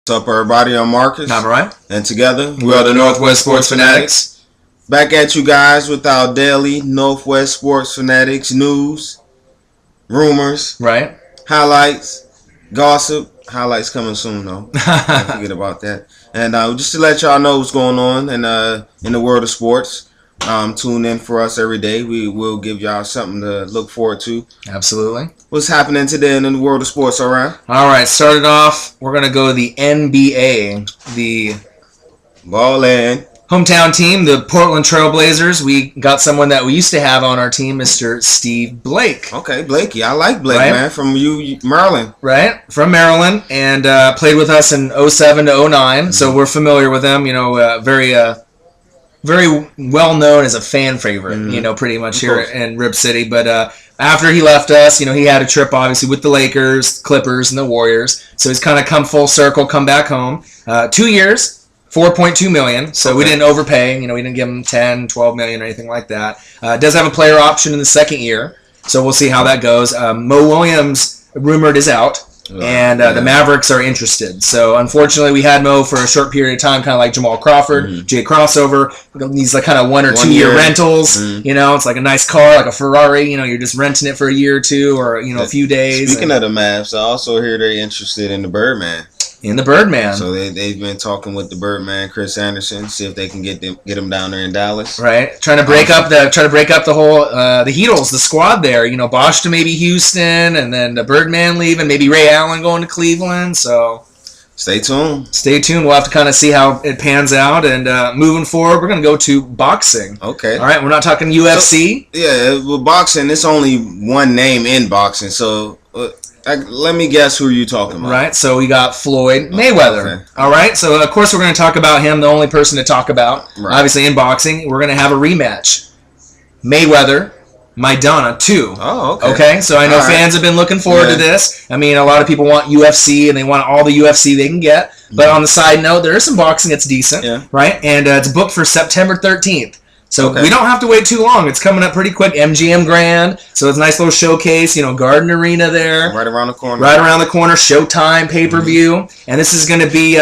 What's up, everybody? I'm Marcus. I'm Ryan. And together, we are the Northwest Sports Fanatics. Back at you guys with our daily Northwest Sports Fanatics news, rumors, right? Highlights, gossip. Highlights coming soon, though. Don't forget about that. And just to let y'all know what's going on in the world of sports. Tune in for us every day. We will give y'all something to look forward to. Absolutely. What's happening today in the world of sports, all right? All right, started off, we're going to go to the NBA, the Ballin'. hometown team, the Portland Trail Blazers. We got someone that we used to have on our team, Mr. Steve Blake. Okay, Blakey. I like Blake, right? man, from Maryland. Right, from Maryland, and played with us in 07 to 09, so we're familiar with him, very well known as a fan favorite, pretty much here in Rip City. But after he left us, he had a trip, obviously, with the Lakers, Clippers, and the Warriors. So he's kind of come full circle, come back home. 2 years, $4.2 million. So we didn't overpay. We didn't give him $10, $12 million or anything like that. Does have a player option in the second year. So we'll see how that goes. Mo Williams, rumored, is out. And the Mavericks are interested. So, unfortunately, we had Mo for a short period of time, kind of like Jamal Crawford, Jay Crossover. These kind of 1 or 2 year rentals. It's like a nice car, like a Ferrari. You're just renting it for a year or two or, a few days. Speaking of the Mavs, I also hear they're interested in the Birdman. In the Birdman. So they've been talking with the Birdman, Chris Anderson, see if they can get him down there in Dallas. Right, trying to break up the whole the Heatles, the squad there. Bosch to maybe Houston, and then the Birdman leaving, maybe Ray Allen going to Cleveland. So stay tuned. We'll have to kind of see how it pans out. And moving forward, we're going to go to boxing. Okay. All right, we're not talking UFC. So, with boxing, it's only one name in boxing. So let me guess who you're talking about. Right, so we got Floyd Mayweather. Okay. All right, so of course we're going to talk about him, the only person to talk about, obviously in boxing. We're going to have a rematch. Mayweather, Maidana 2. Oh, okay. Okay, so I know fans have been looking forward to this. I mean, a lot of people want UFC, and they want all the UFC they can get. But on the side note, there is some boxing that's decent, right? And it's booked for September 13th. So we don't have to wait too long. It's coming up pretty quick. MGM Grand. So it's a nice little showcase. Garden Arena there. Right around the corner. Showtime, pay-per-view. And this is going to be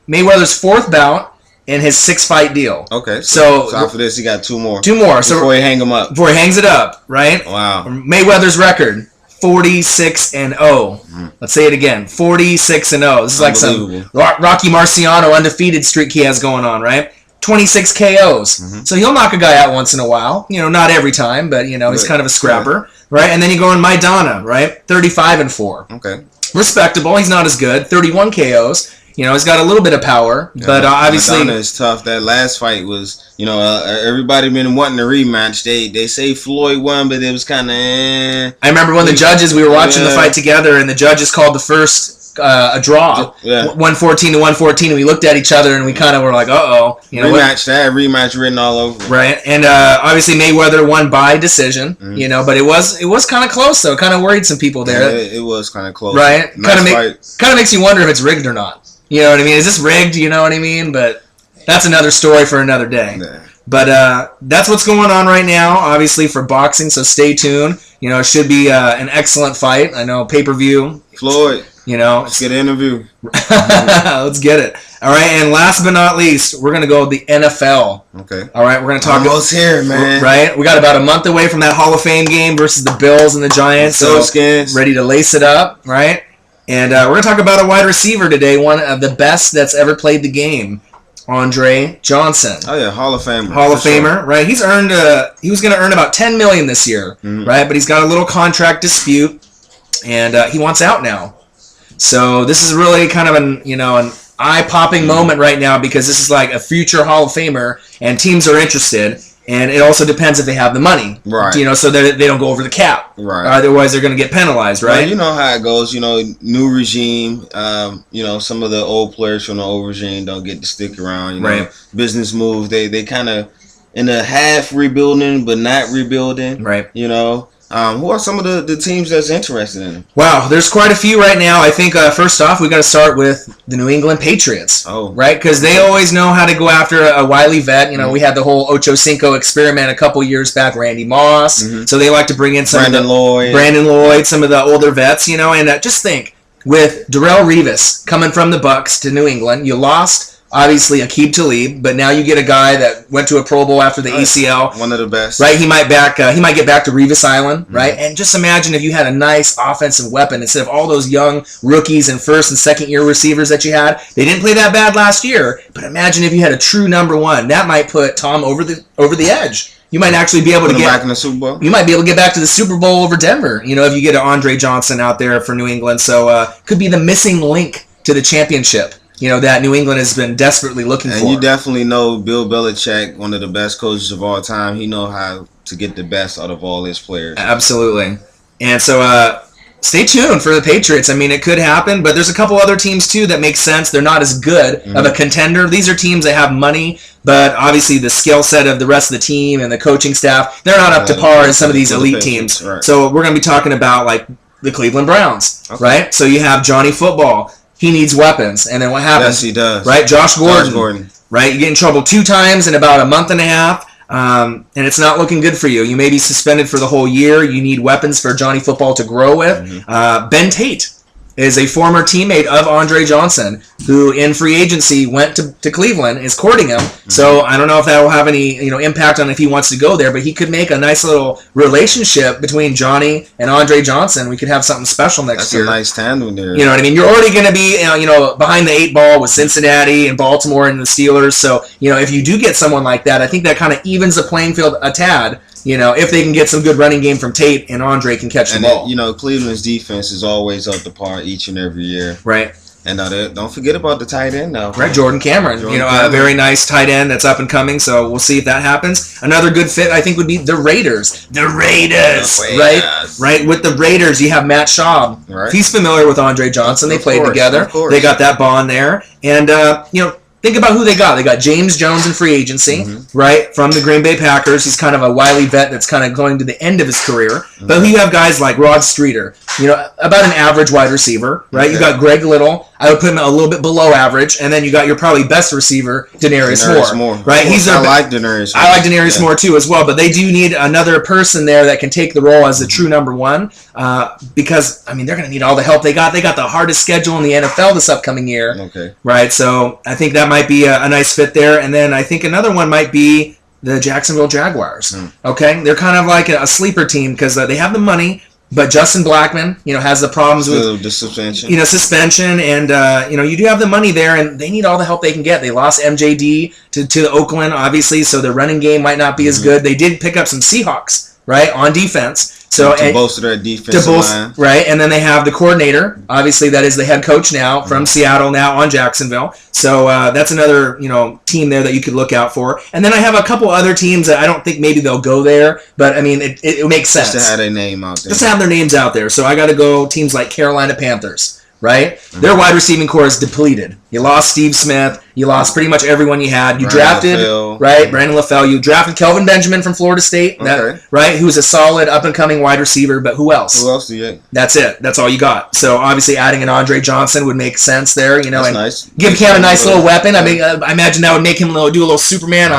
Mayweather's 4th bout in his 6-fight deal. Okay. So after this, he got 2 more. 2 more. Before he hang him up. Before he hangs it up, right? Wow. Mayweather's record, 46-0. Let's say it again. 46-0. This is like some Rocky Marciano undefeated streak he has going on, right? 26 KOs. So he'll knock a guy out once in a while. Not every time, but, he's kind of a scrapper, right? And then you go in Maidana, right? 35-4. Okay. Respectable. He's not as good. 31 KOs. He's got a little bit of power, but obviously... Maidana is tough. That last fight was, everybody been wanting a rematch. They say Floyd won, but it was kind of I remember when we were watching the fight together, and the judges called the first... a draw, 114 to 114, and we looked at each other and we kind of were like, uh-oh. Rematch written all over. Right, and obviously Mayweather won by decision, but it was kind of close, though. It kind of worried some people there. Yeah, it was kind of close. Right, nice kind of makes you wonder if it's rigged or not. You know what I mean? Is this rigged? You know what I mean? But that's another story for another day. Yeah. But that's what's going on right now, obviously, for boxing, so stay tuned. It should be an excellent fight. I know, pay-per-view. Floyd. Let's get an interview. Let's get it. All right, and last but not least, we're going to go with the NFL. Okay. All right, we're going to talk... Almost here, man. Right? We got about a month away from that Hall of Fame game versus the Bills and the Giants. So ready to lace it up, right? And we're going to talk about a wide receiver today, one of the best that's ever played the game, Andre Johnson. Oh, yeah, Hall of Famer. Hall of Famer, right? He's earned... he was going to earn about $10 million this year, right? But he's got a little contract dispute, and he wants out now. So this is really kind of an eye-popping moment right now, because this is like a future Hall of Famer, and teams are interested, and it also depends if they have the money, right? So that they don't go over the cap, right? Otherwise, they're going to get penalized, right? Well, you know how it goes. New regime. Some of the old players from the old regime don't get to stick around. Right. Business moves. They kind of in a half rebuilding, but not rebuilding, right? Who are some of the teams that's interested in him? Wow, there's quite a few right now. I think first off, we got to start with the New England Patriots. Oh, right, because they always know how to go after a wily vet. We had the whole Ocho Cinco experiment a couple years back. Randy Moss, so they like to bring in some Brandon Lloyd, some of the older vets. And just think, with Darrelle Revis coming from the Bucs to New England. You lost, obviously, Aqib Talib, but now you get a guy that went to a Pro Bowl after the ACL. One of the best. Right? He might get back to Revis Island, right? And just imagine if you had a nice offensive weapon instead of all those young rookies and first and second year receivers that you had. They didn't play that bad last year, but imagine if you had a true number one. That might put Tom over the edge. You might actually be able to get back in the Super Bowl. You might be able to get back to the Super Bowl over Denver. If you get an Andre Johnson out there for New England, so could be the missing link to the championship. That New England has been desperately looking for. And you definitely know Bill Belichick, one of the best coaches of all time. He knows how to get the best out of all his players. Absolutely. And so stay tuned for the Patriots. I mean, it could happen, but there's a couple other teams, too, that make sense. They're not as good of a contender. These are teams that have money, but obviously the skill set of the rest of the team and the coaching staff, they're not up to par as some of these elite teams. Right. So we're going to be talking about, like, the Cleveland Browns, right? So you have Johnny Football. He needs weapons. And then what happens? Yes, he does. Right? Josh Gordon. Right? You get in trouble 2 times in about a month and a half, and it's not looking good for you. You may be suspended for the whole year. You need weapons for Johnny Football to grow with. Ben Tate is a former teammate of Andre Johnson, who in free agency went to Cleveland, is courting him. So I don't know if that will have any impact on if he wants to go there, but he could make a nice little relationship between Johnny and Andre Johnson. We could have something special next year. That's a nice tandem there. You know what I mean? You're already going to be behind the 8 ball with Cincinnati and Baltimore and the Steelers. So if you do get someone like that, I think that kind of evens the playing field a tad. If they can get some good running game from Tate and Andre can catch the ball. Cleveland's defense is always up to par each and every year. Right. And don't forget about the tight end now. Right, Jordan Cameron. A very nice tight end that's up and coming, so we'll see if that happens. Another good fit, I think, would be the Raiders. The Raiders, right? With the Raiders, you have Matt Schaub. Right. He's familiar with Andre Johnson. They played together. They got that bond there. And, think about who they got. They got James Jones in free agency, right, from the Green Bay Packers. He's kind of a wily vet that's kind of going to the end of his career. But you have guys like Rod Streeter, about an average wide receiver, right? You got Greg Little. I would put him a little bit below average. And then you got your probably best receiver, Denarius Moore. Right? I like Denarius Moore. I like Denarius Moore too as well. But they do need another person there that can take the role as the true number one because, they're going to need all the help they got. They got the hardest schedule in the NFL this upcoming year. Okay. Right? So I think that might be a nice fit there. And then I think another one might be the Jacksonville Jaguars. Okay? They're kind of like a sleeper team because they have the money. But Justin Blackman, has the problems with the suspension. Suspension, and you do have the money there, and they need all the help they can get. They lost MJD to Oakland, obviously, so their running game might not be as good. They did pick up some Seahawks, right, on defense. So to bolster their defensive line. Right, and then they have the coordinator, obviously that is the head coach now from Seattle now on Jacksonville. So that's another team there that you could look out for. And then I have a couple other teams that I don't think maybe they'll go there, but it makes sense. Just to have their name out there. Just to have their names out there. So I got to go teams like Carolina Panthers. Right? Their wide receiving core is depleted. You lost Steve Smith. You lost pretty much everyone you had. You drafted, right, Brandon LaFell. You drafted Kelvin Benjamin from Florida State, right, who's a solid up-and-coming wide receiver, but who else? Who else do you? That's it. That's all you got. So, obviously, adding an Andre Johnson would make sense there, That's and nice. give Cam a nice little weapon. I imagine that would make him do a little Superman,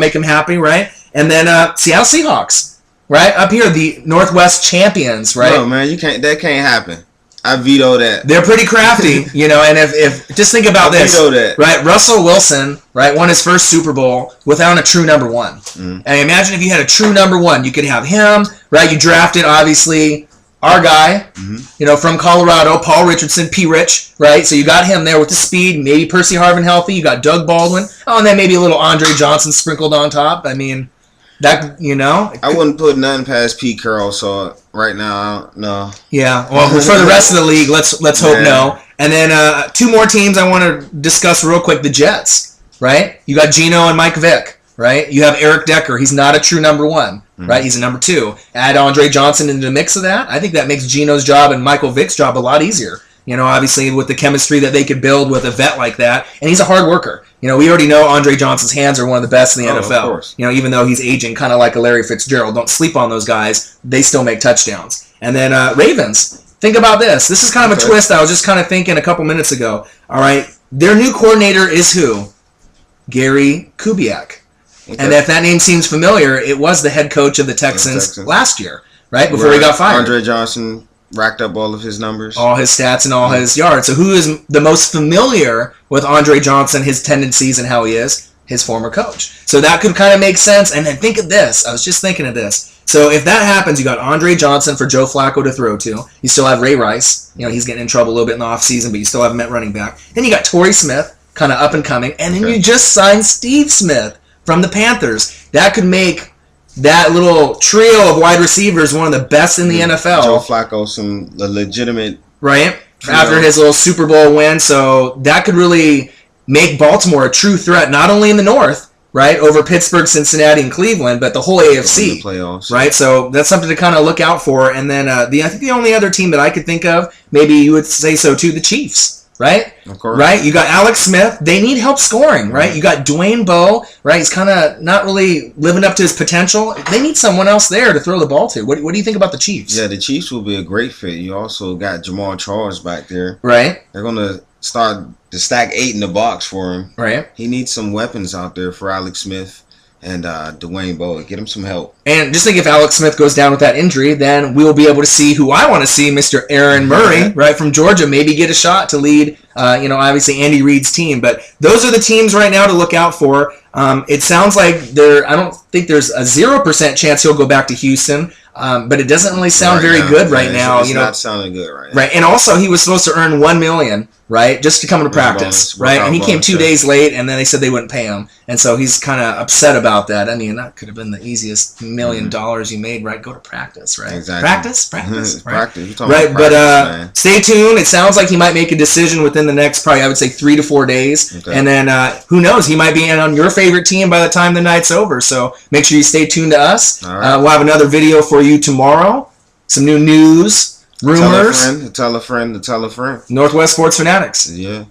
make him happy, right? And then Seattle Seahawks, right, up here, the Northwest champions, right? No, man, that can't happen. I veto that. They're pretty crafty, and if just think about this, veto that. Right? Russell Wilson, right, won his first Super Bowl without a true number one. And imagine if you had a true number one, you could have him, right? You drafted, obviously, our guy, from Colorado, Paul Richardson, P. Rich, right? So you got him there with the speed, maybe Percy Harvin healthy, you got Doug Baldwin, and then maybe a little Andre Johnson sprinkled on top. I wouldn't put nothing past Pete Carroll, so right now, no. Yeah, well, for the rest of the league, let's hope no. And then 2 more teams I want to discuss real quick, the Jets, right? You got Geno and Mike Vick, right? You have Eric Decker. He's not a true number one, right? He's a number 2. Add Andre Johnson into the mix of that. I think that makes Geno's job and Michael Vick's job a lot easier. Obviously with the chemistry that they could build with a vet like that. And he's a hard worker. We already know Andre Johnson's hands are one of the best in the NFL. Of course. Even though he's aging kind of like a Larry Fitzgerald. Don't sleep on those guys. They still make touchdowns. And then Ravens. Think about this. This is kind of a twist I was just kind of thinking a couple minutes ago. All right. Their new coordinator is who? Gary Kubiak. Okay. And if that name seems familiar, it was the head coach of the Texans last year, right? Before he got fired. Andre Johnson racked up all of his numbers. All his stats and all his yards. So who is the most familiar with Andre Johnson, his tendencies, and how he is? His former coach. So that could kind of make sense. And then think of this. I was just thinking of this. So if that happens, you got Andre Johnson for Joe Flacco to throw to. You still have Ray Rice. You know, he's getting in trouble a little bit in the offseason, but you still have him at running back. Then you got Torrey Smith, kind of up and coming. And then you just signed Steve Smith from the Panthers. That could make that little trio of wide receivers one of the best in the NFL. Joe Flacco, a legitimate right? trio. After his little Super Bowl win. So that could really make Baltimore a true threat, not only in the North, right, over Pittsburgh, Cincinnati, and Cleveland, but the whole AFC. The playoffs. Right? So that's something to kind of look out for. And then I think the only other team that I could think of, maybe you would say so too, the Chiefs. Right? Of course. Right? You got Alex Smith. They need help scoring, right? You got Dwayne Bowe, right? He's kind of not really living up to his potential. They need someone else there to throw the ball to. What do you think about the Chiefs? Yeah, the Chiefs will be a great fit. You also got Jamal Charles back there. Right? They're going to start to stack 8 in the box for him. Right. He needs some weapons out there for Alex Smith and Dwayne Bowe. Get him some help. And just think if Alex Smith goes down with that injury, then we'll be able to see who I want to see, Mr. Aaron Murray, right, from Georgia, maybe get a shot to lead, obviously Andy Reid's team. But those are the teams right now to look out for. It sounds like I don't think there's a 0% chance he'll go back to Houston. But it doesn't really sound very good right now. It's not sounding good right now. Right, and also he was supposed to earn $1 million, right, just to come to practice, right? And he came 2 days late, and then they said they wouldn't pay him, and so he's kind of upset about that. I mean, that could have been the easiest $1 million you made, right? Go to practice, right? Exactly. Practice, right? Practice. You're talking Right, about but practice, man. stay tuned. It sounds like he might make a decision within the next, probably I would say 3 to 4 days, Okay. and then who knows? He might be in on your favorite team by the time the night's over. So make sure you stay tuned to us. All right. We'll have another video for you tomorrow. Some new news, rumors. Tell a friend. Tell a friend. Northwest Sports Fanatics. Yeah.